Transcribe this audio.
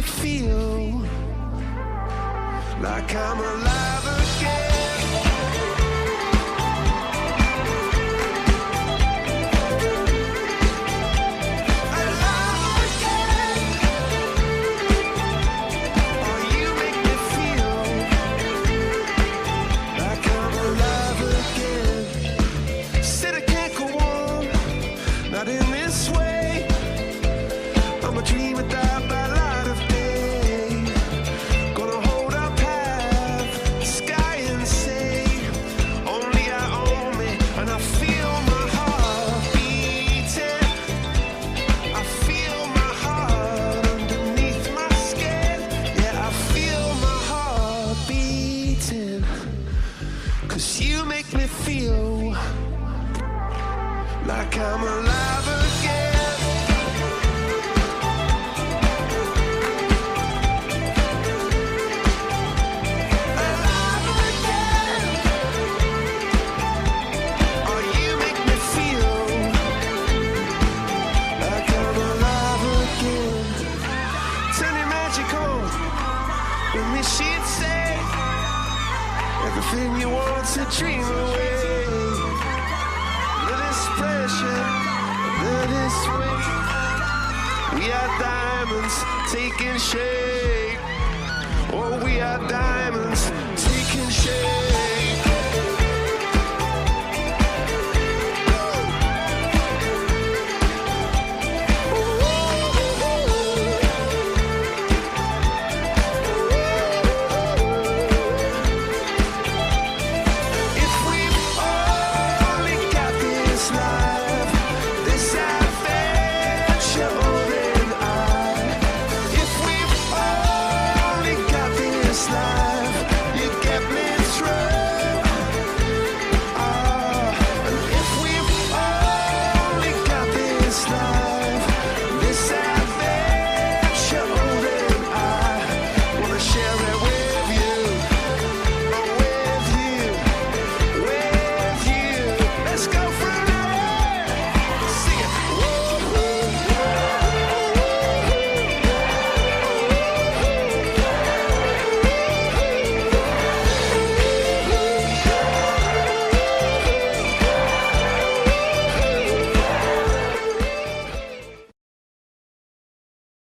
me feel like I'm alive again. Not in this way. I'm a dream without the light of day. Gonna hold up half the sky and say, only I own me. And I feel my heart beating. I feel my heart underneath my skin. Yeah, I feel my heart beating. 'Cause you make me feel like I'm alive again. Alive again. Oh, you make me feel like I'm alive again. Turn your magic on with me, she'd say. Everything you want to dream away. This way, we are diamonds taking shape. Oh, we are diamonds taking shape. If we've only got this life, this adventure, oh then if we've only got this life, you get me through. And if we've only got this life.